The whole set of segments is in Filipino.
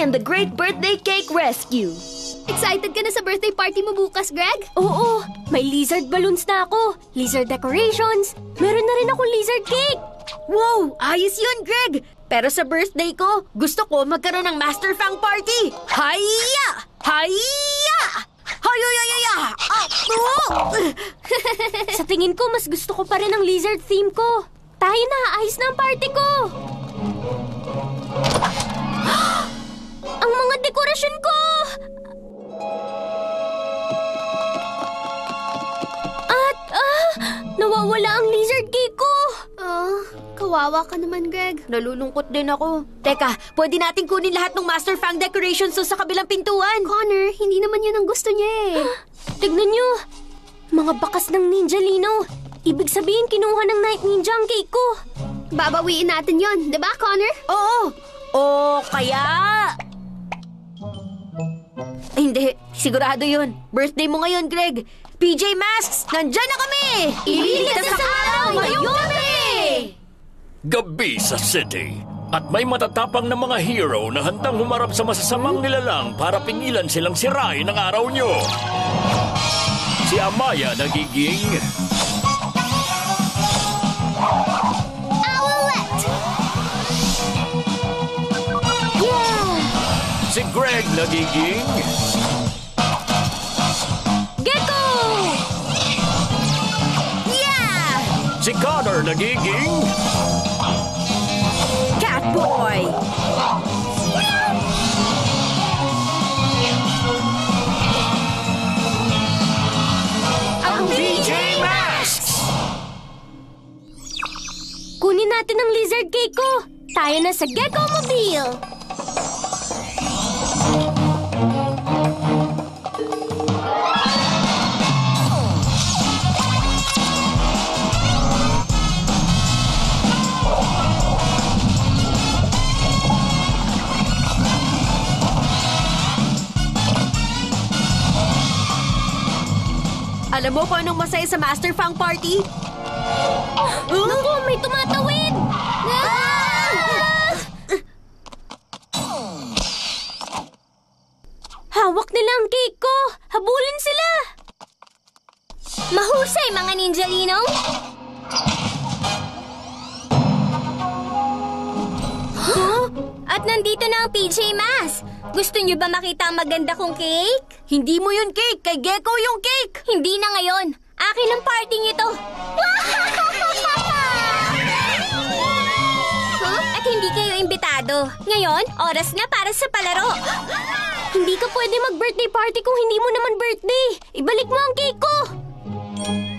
and the Great Birthday Cake Rescue. Excited ka na sa birthday party mo bukas, Greg? Oo, may lizard balloons na ako, lizard decorations, meron na rin akong lizard cake. Wow! Ayos yun, Greg! Pero sa birthday ko, gusto ko magkaroon ng Master Fang Party! Hayya! Hayya! Hayayayaya! Sa tingin ko, mas gusto ko pa rin ang lizard theme ko. Tayo na, ayos na ang party ko. Ang mga dekorasyon ko! At, nawawala ang lizard cake ko. Kawawa ka naman, Greg. Nalulungkot din ako. Teka, pwede natin kunin lahat ng Master Fang decorations sa kabilang pintuan. Connor, hindi naman yun ang gusto niya eh. Tignan nyo, mga bakas ng Ninja Lino. Ibig sabihin, kinuha ng Night Ninja ang cake ko. Babawiin natin yon, di ba, Connor? Oo. O kaya... Ay, hindi. Sigurado yun. Birthday mo ngayon, Greg. PJ Masks, nandyan na kami! Ililigtas sa araw ngayong gabi! Gabi sa city. At may matatapang na mga hero na handang humarap sa masasamang nilalang para pingilan silang sirain ang araw nyo. Si Amaya nagiging... Owlette! Yeah! Si Greg nagiging... Gecko! Yeah! Si Connor nagiging... Catboy! Ang PJ Masks! Kunin natin ang lizard cake ko. Tayo na sa Gecko Mobile. Alam mo kung anong masaya sa Master Fang Party? Naku, may tumatawid! Hawak nila ang cake ko! Habulin sila! Mahusay, mga Ninja Lino! At nandito na ang PJ Masks! Gusto niyo ba makita ang maganda kong cake? Hindi mo yun cake, kay Gecko yung cake! Hindi na ngayon! Akin ang parting ito! At hindi kayo imbitado. Ngayon, oras na para sa palaro. Hindi ka pwede mag-birthday party kung hindi mo naman birthday. Ibalik mo ang cake ko.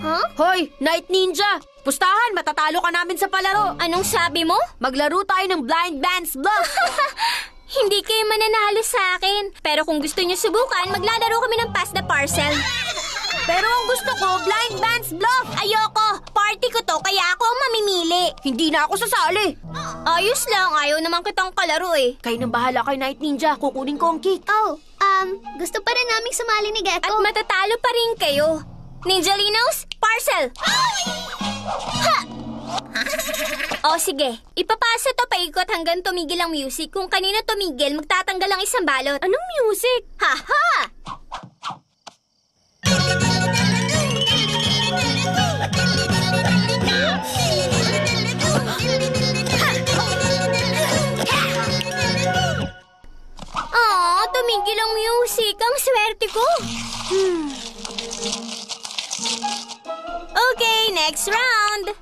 Huh? Hoy, Night Ninja! Pustahan, matatalo ka namin sa palaro. Anong sabi mo? Maglaro tayo ng Blind Man's Bluff. Hindi kayo mananalo sa akin. Pero kung gusto niyo subukan, maglalaro kami ng Pass the Parcel. Pero ang gusto ko, Blind Man's Bluff. Ayoko. Party ko to, kaya ako ang mamimili. Hindi na ako sasali. Ayos lang. Ayaw naman kitang kalaro eh. Kayo nang bahala kay Night Ninja. Kukunin ko ang cake. Oh, gusto pa rin naming sumali ni At Gecko. matatalo pa rin kayo. Ninja Linos, parcel! Ha! O sige, ipapasa to paikot hanggang tumigil ang music. Kung kanina tumigil, magtatanggal ang isang balot. Anong music? Ha-ha! Tumigil ang music. Ang swerte ko. Okay, next round.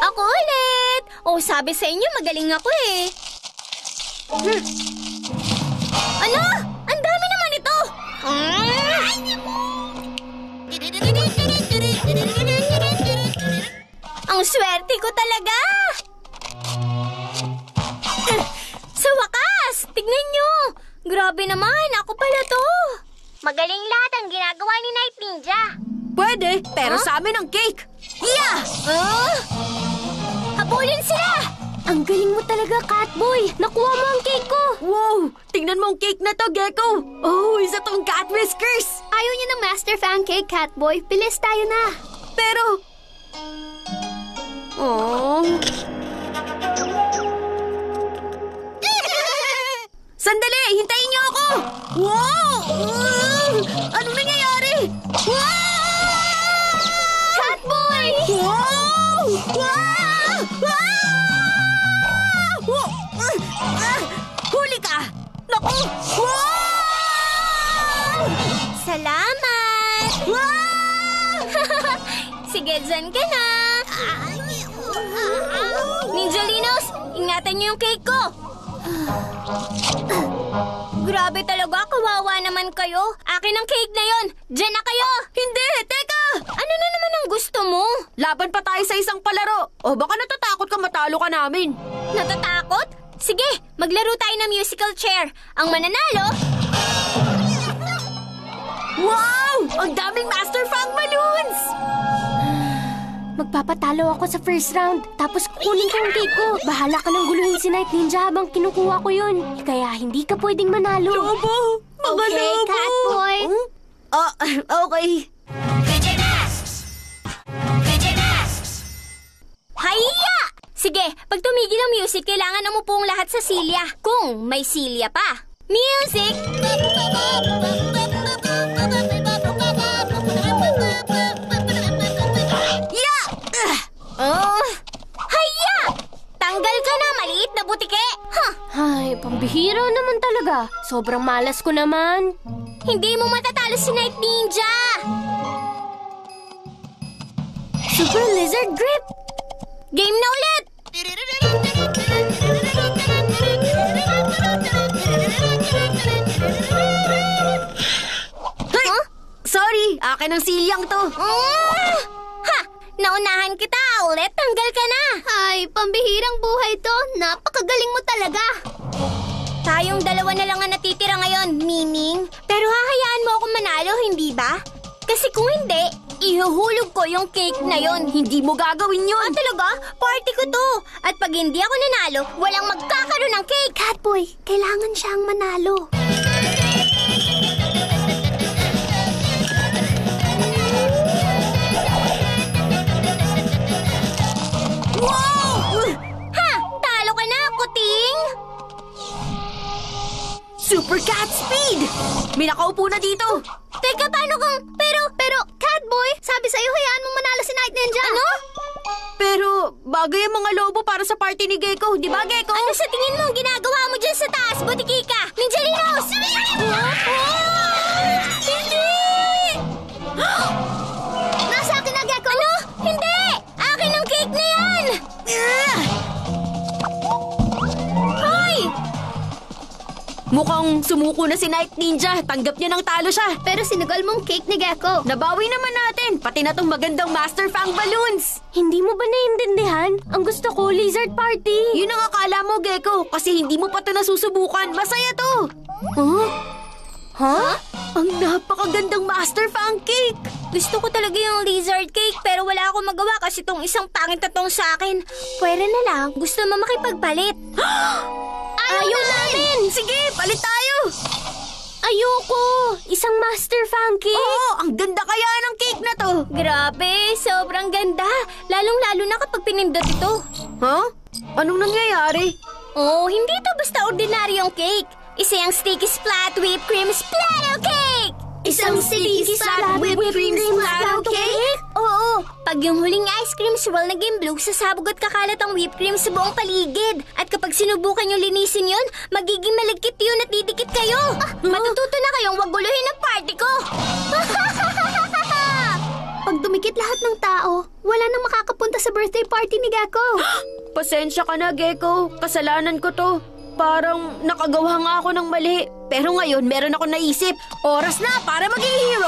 Ako ulit. Oh, sabi sa inyo, magaling ako eh. Ano? Ang dami naman ito. Ang swerte ko talaga. Sa wakas, tignan nyo. Grabe naman, ako pala to. Magaling lahat ang ginagawa ni Night Ninja. Pwede, pero sa amin ang cake. Yeah! Habulin sila! Ang galing mo talaga, Catboy. Nakuha mo ang cake ko. Wow! Tingnan mo ang cake na to, Gecko. Oh, isa tong cat whiskers. Ayaw niya ng Master Fan Cake, Catboy. Bilis tayo na. Pero... Oh. Sandali! Hintayin niyo ako! Wow! Anong nangyayari? Wow! Catboy! Wow! Wow! Wow! Huli ka! Naku! Wow! Salamat! Wow! Sige, dyan ka na. Ninjalinos, ingatan niyo yung cake ko. Grabe talaga, kawawa naman kayo. Akin ang cake na yon. Diyan na kayo. Hindi! Teka! Ano na naman ang gusto mo? Laban pa tayo sa isang palaro. O baka natatakot ka matalo ka namin. Natatakot? Sige, maglaro tayo ng musical chair. Ang mananalo... Wow! Ang daming Master Fang balloons! Magpapatalo ako sa first round, tapos kukunin ko ang cake ko. Bahala ka nang guluhin si Night Ninja habang kinukuha ko yun. Kaya hindi ka pwedeng manalo. Lobo! Mga Okay, lobo! Catboy. Okay. Hayya! Sige, pag tumigil ang music, kailangan umupo ang lahat sa silya. Kung may silya pa. Music! Yeah! Oh! Hayya! Tanggal ka na, maliit na butike! Huh! Ay, pambihira naman talaga. Sobrang malas ko naman. Hindi mo matatalo si Night Ninja! Super Lizard Grip! Game na ulit! Hey! Sorry, akin ang silyang to. Ha! Naunahan kita, ulit tanggal ka na! Ay, pambihirang buhay to. Napakagaling mo talaga. Tayong dalawa na lang ang natitira ngayon, Miming. Pero hahayaan mo ako manalo, hindi ba? Kasi kung hindi, ihuhulog ko yung cake na yon. Hindi mo gagawin yun. Talaga? Party ko to. At pag hindi ako nanalo, walang magkakaroon ng cake. Catboy, kailangan siyang manalo. Wow! Ha! Talo ka na, kuting! Super Cat Speed! May nakaupo na dito. Teka, paano kung... Pero, Catboy, sabi sa'yo hayaan mong manalo si Night Ninja. Ano? Pero bagay ang mga lobo para sa party ni Gecko. Di ba, Gecko? Ano sa tingin mo ang ginagawa mo dyan sa taas, Butikika? Ninjalinos! Hindi! Nasa akin na, Gecko. Ano? Hindi! Akin ang cake na yan! Hoy! Mukhang sumuko na si Night Ninja. Tanggap niya ng talo siya. Pero sinugal mong cake ni Gecko. Nabawi naman natin. Pati na tong magandang Master Fang balloons. Hindi mo ba naiintindihan? Ang gusto ko, Lizard Party. Yun ang akala mo, Gecko. Kasi hindi mo pa ito nasusubukan. Masaya to. Huh? Huh? Ang napakagandang Master Fang cake. Gusto ko talaga yung lizard cake pero wala akong magawa kasi tong isang pangit na tong sa akin. Pwede na lang. Gusto mo makipagpalit. Ayaw namin! Sige, palit tayo. Ayoko! Isang Master Fang cake. Oo, ang ganda kaya ng cake na to. Grabe, sobrang ganda. Lalong-lalo na kapag pinindot ito. Huh? Anong nangyayari? Oh, hindi to basta ordinaryong cake. Isa yung sticky splat whipped cream splatter cake! Isang sticky splat whipped cream splatter cake? Oo, pag yung huling ice cream swirl naging blue, sasabog at kakalat ang whipped cream sa buong paligid. At kapag sinubukan yung linisin yun, magiging malagkit yun at didikit kayo. Matututo na kayong wag guluhin ang party ko. Pag dumikit lahat ng tao, wala nang makakapunta sa birthday party ni Gecko. Pasensya ka na, Gecko. Kasalanan ko to. Parang nakagawa nga ako ng mali. Pero ngayon, meron ako naisip. Oras na para maging hero.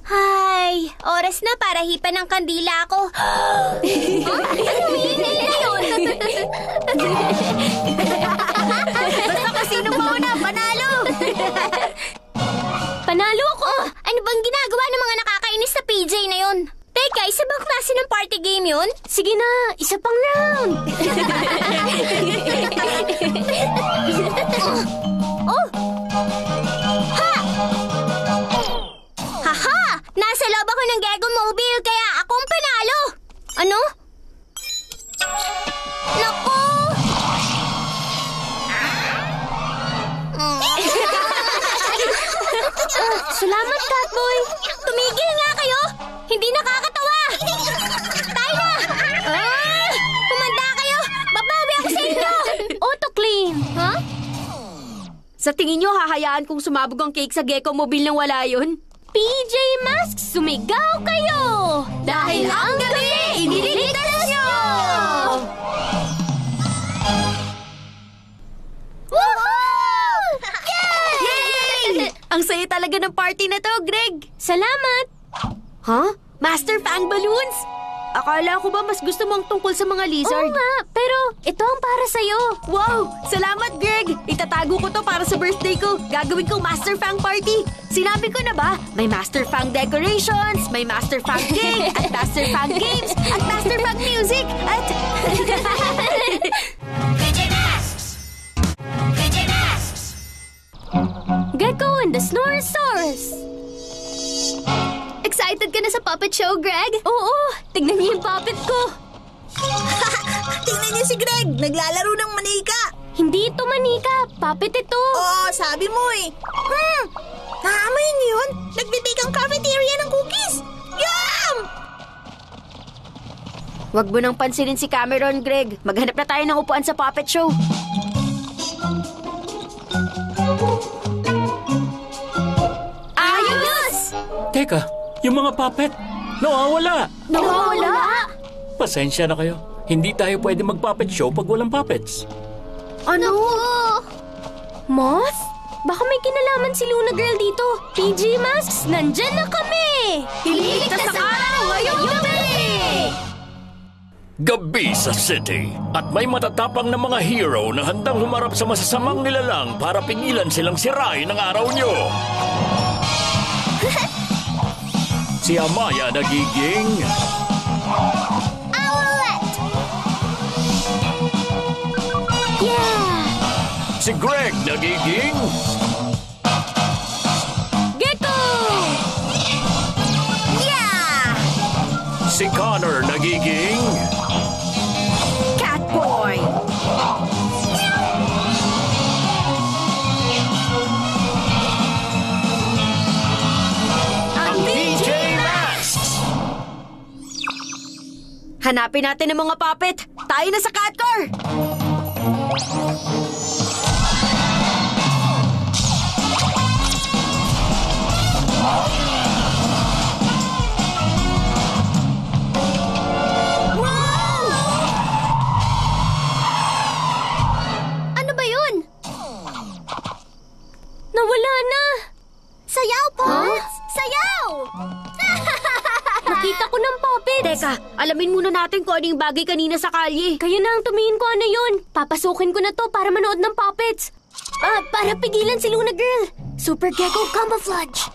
Hay, oras na para hipan ng kandila ako. Anong ingay na yun? Basta kasi sino mauna, panalo. Panalo ako! Ano bang ginagawa ng mga nakakainis na PJ na yun? Teka, isa bang klase ng party game yun? Sige na, isa pang round! Oh! Ha! Haha! Nasa loob ako ng Gecko Mobile, kaya Salamat, Catboy. Tumigil nga kayo! Hindi nakakatawa! Tayo na! Humanda kayo! Babawi ako sa inyo! Auto-clean. Ha? Sa tingin nyo, hahayaan kong sumabog ang cake sa Gecko Mobile nang wala yun? PJ Masks, sumigaw kayo! Dahil ang gabi, iniligtas nyo! Woohoo! Yay! Ang saya talaga ng party na to, Greg! Salamat! Huh? Master Fang Balloons? Akala ko ba mas gusto mong tungkol sa mga Oo lizard? nga, pero ito ang para sa'yo. Wow! Salamat, Greg! Itatago ko to para sa birthday ko. Gagawin kong Master Fang Party. Sinabi ko na ba? May Master Fang decorations, may Master Fang cake, at Master Fang games, at Master Fang music, at... Gecko and the Snoresaurus. Excited ka na sa puppet show, Greg? Oo, tignan niyo yung puppet ko. Tingnan niyo si Greg, naglalaro ng manika. Hindi ito manika, puppet ito. Oo, sabi mo eh. Naamoy niyo yun? Nagbibig ang cafeteria ng cookies. Yum! Huwag mo nang pansinin si Cameron, Greg. Maghanap na tayo ng upuan sa puppet show. Ayos! Teka, yung mga puppet, nawawala. Nawawala? Pasensya na kayo. Hindi tayo pwede mag-puppet show pag walang puppets. Ano? Moth? Baka may kinalaman si Luna Girl dito. PJ Masks, nandyan na kami! Ililigtas ang araw ngayong gabi! Gabi sa city. At may matatapang na mga hero na handang humarap sa masasamang nilalang para pingilan silang sirain ng araw nyo. Si Amaya nagiging... Yeah! Si Greg nagiging... Gecko! Yeah! Si Connor nagiging... Catboy! Ang DJ Masks! Hanapin natin ang mga puppet. Tayo na sa cat car! Ano ba yun? Nawala na! Sayaw, Pops! Sayaw! Nakita ko ng puppet. Teka, alamin muna natin kung ano yung bagay kanina sa kalye. Kayo na ang tumingin ko ano yun. Papasukin ko na to para manood ng puppets. Para pigilan si Luna Girl. Super Gecko Camouflage!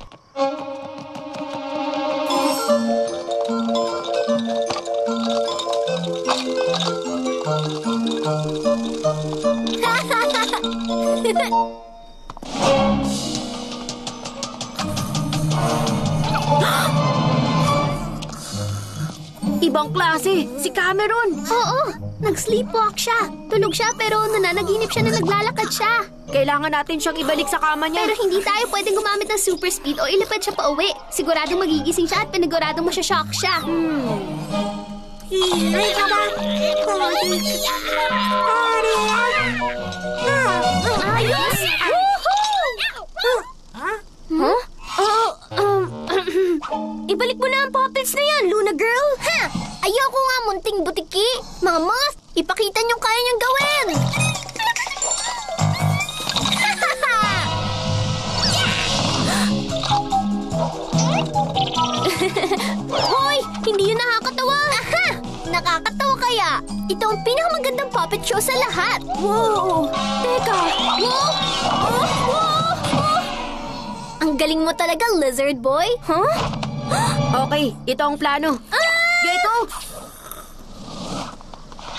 Ibang klase, si Cameron. Oo, nag-sleepwalk siya. Tulog siya pero nananaginip siya na naglalakad siya. Kailangan natin siyang ibalik sa kama niya. Pero hindi tayo pwedeng gumamit ng super speed o ilipad siya pa uwi. Siguradong magigising siya at paniguradong masyashock siya. Ayos! Huh? Ibalik mo na ang puppets na yan, Luna Girl. Ha! Ayoko nga munting butiki. Mga moth, ipakita niyong kaya niyang gawin. Hoy! Hindi yun nakakatawa! Aha! Nakakatawa kaya. Ito ang pinakamagandang puppet show sa lahat. Wow! Teka! Wow! Ang galing mo talaga, Lizard Boy. Huh? Okay, ito ang plano. Gecko!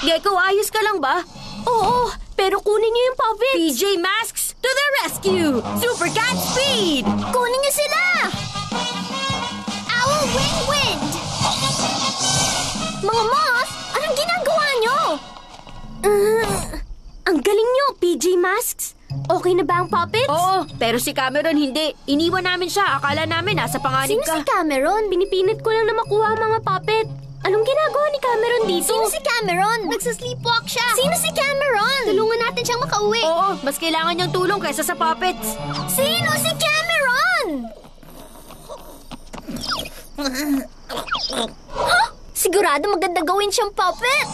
Gecko, ayos ka lang ba? Oo, pero kunin niyo yung puppets! PJ Masks to the rescue! Super Cat Speed! Kunin niyo sila! Owl Wing Wind! Mga moth, anong ginagawa niyo? Ang galing niyo, PJ Masks! Okay na ba ang puppets? Oo, pero si Cameron hindi. Iniwan namin siya. Akala namin nasa panganib Sino ka. si Cameron? Binipinit ko lang na makuha ang mga puppet. Anong ginagawa ni Cameron dito? Sino si Cameron? Nagsasleepwalk siya. Sino si Cameron? Tulungan natin siyang makauwi. Oo, mas kailangan niyang tulong kaysa sa puppets. Sino si Cameron? Sigurado maganda gawin siyang puppet.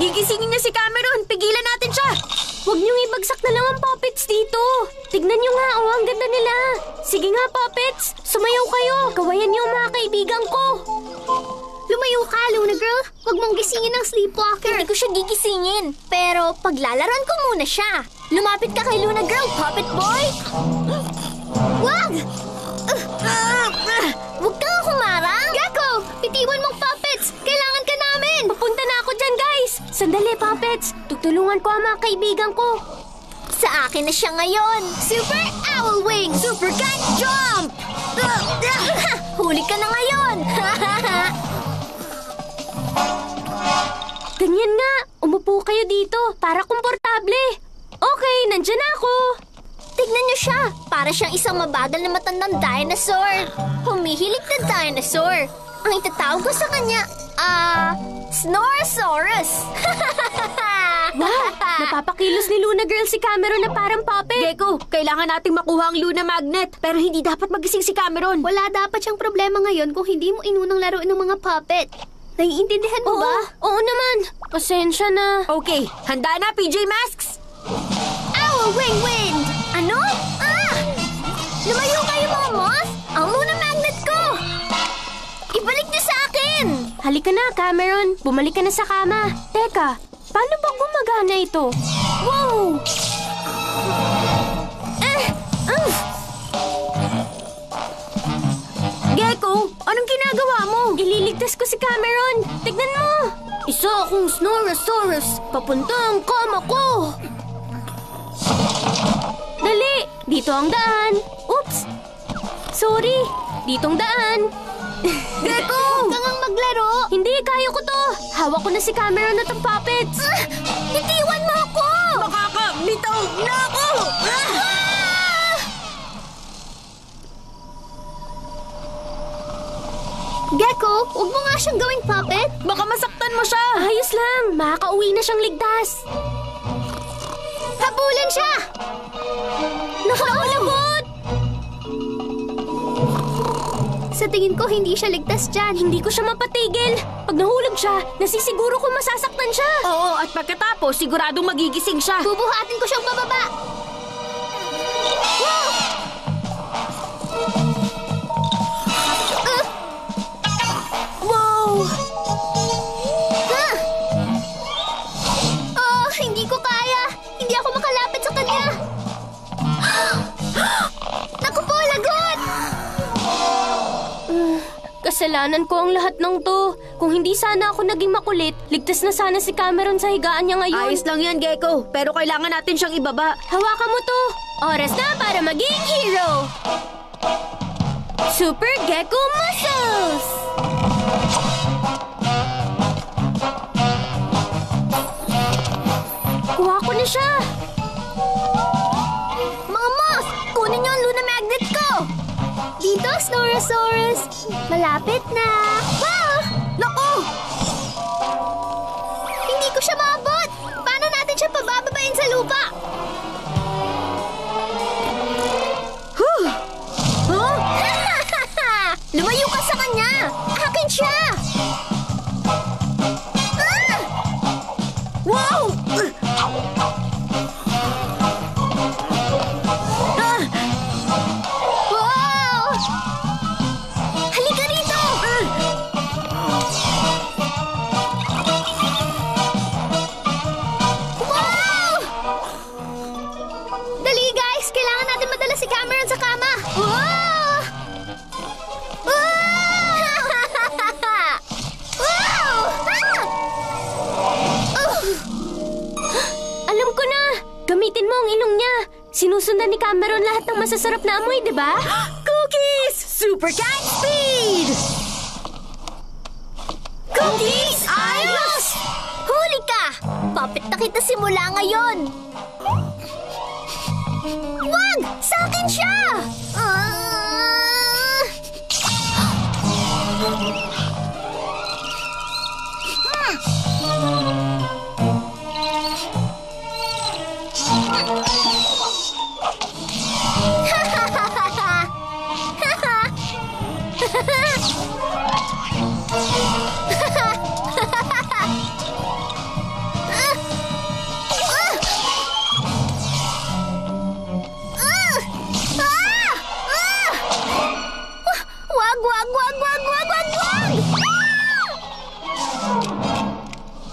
Gigisingin niya si Cameron. Pigilan natin siya. Huwag niyong ibagsak na lang ang puppets dito. Tignan niyo nga, oh, ang ganda nila. Sige nga, puppets. Sumayaw kayo. Kawayan niyo ang mga kaibigan ko. Lumayo ka, Luna Girl. Huwag mong gisingin ng sleepwalker. Hindi ko siya gigisingin. Pero paglalaran ko muna siya. Lumapit ka kay Luna Girl, puppet boy. Wag! Huwag kang humarang. Gecko, bitiwan mong puppets. Kailangan ka namin. Papunta na ako dyan, guys. Sandali, puppets. Tutulungan ko ang mga kaibigan ko. Sa akin na siya ngayon. Super Owl Wing! Super Cat Jump! Huli ka na ngayon! Ganyan nga. Umupo kayo dito para komportable. Okay, nandyan na ako. Tignan niyo siya. Para siyang isang mabagal na matandang dinosaur. Humihilig na dinosaur. Ang itatawag ko sa kanya, Snorosaurus. Wow, napapakilos ni Luna Girl si Cameron na parang puppet. Gecko, kailangan nating makuha ang Luna Magnet. Pero hindi dapat magising si Cameron. Wala dapat siyang problema ngayon kung hindi mo inunang laruin ng mga puppet. Naiintindihan mo ba? Oo naman. Pasensya na. Okay, handa na, PJ Masks? Owl Wing Wind! Ano? Lumayo kayo mga moth! Ang Luna Magnet ko! Ibalik niyo sa akin! Halika na, Cameron. Bumalik ka na sa kama. Teka, paano ba gumagana ito? Wow! Gecko, anong ginagawa mo? Ililigtas ko si Cameron. Tignan mo. Isa akong Snorosaurus. Papunta ang kama ko. Dali, dito ang daan. Oops. Sorry, ditong daan. Gecko! Huwag kang maglaro! Hindi, kaya ko to. Hawak ko na si Cameron at ang puppets. Bitiwan mo ako! Makakabitaw na ako! Gecko, huwag mo nga siyang gawing puppet. Baka masaktan mo siya. Ayos lang, makakauwi na siyang ligtas. Habulan siya! Nakalagot! Sa tingin ko, hindi siya ligtas dyan. Hindi ko siya mapatigil. Pag nahulog siya, nasisiguro ko masasaktan siya. Oo, at pagkatapos, siguradong magigising siya. Bubuhatin ko siyang pababa. Wow! Oh, hindi ko kaya. Hindi ako makalapit sa kanya. Naku po, lagot! Kasalanan ko ang lahat ng to. Kung hindi sana ako naging makulit, ligtas na sana si Cameron sa higaan niya ngayon. Ayos lang yan, Gecko. Pero kailangan natin siyang ibaba. Hawakan mo to. Oras na para maging hero. Super Gecko Muscles! Kuha ko na siya. Mga moth, kunin niyo ang Luna Magnet ko. Dito, Snorosaurus. Malapit na. Wow! Naku! Hindi ko siya maabot. Paano natin siya pabababain sa lupa? Huh? Lumayo ka sa kanya. Akin siya. Wow! Wow! Halika rito. Wow! Dali guys, kailangan natin madala si Cameron sa kama. Wow! Wow! Alam ko na. Gamitin mo ang ilong niya. Sinusundan ni Cameron lahat ng masasarap na amoy, di ba? Cookies! Super Cat Speed! Cookies Ayos! Huli ka! Puppet na kita simula ngayon.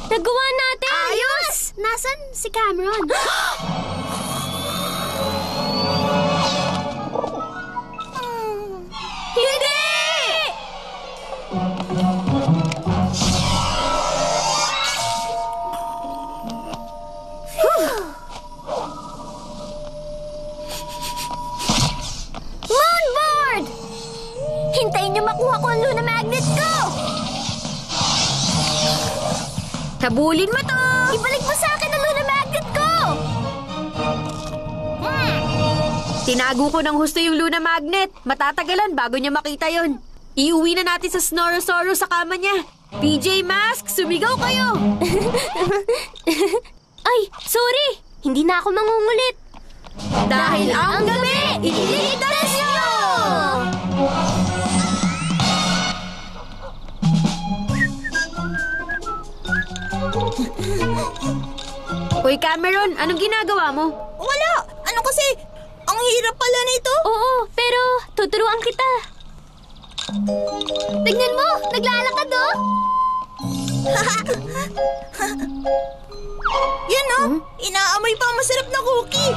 Nagawa natin! Ayos! Nasaan si Cameron? Hindi! Moonboard! Hintayin niyo makuha ko ang Luna Magnet ko! Habulin mo to! Ibalik mo sa akin ang Luna Magnet ko! Tinago ko ng husto yung Luna Magnet. Matatagalan bago niya makita yon. Iuwi na natin sa Snorosoro sa kama niya. PJ Mask, sumigaw kayo! Ay, sorry! Hindi na ako mangungulit. Dahil ang gabi, ililigtas niyo! Uy, Cameron, anong ginagawa mo? Wala! Ano kasi? Ang hirap pala nito. Oo, pero tuturuan kita. Tignan mo! Naglalakad, oh! Yan oh! Inaamoy pa ang masarap na cookie!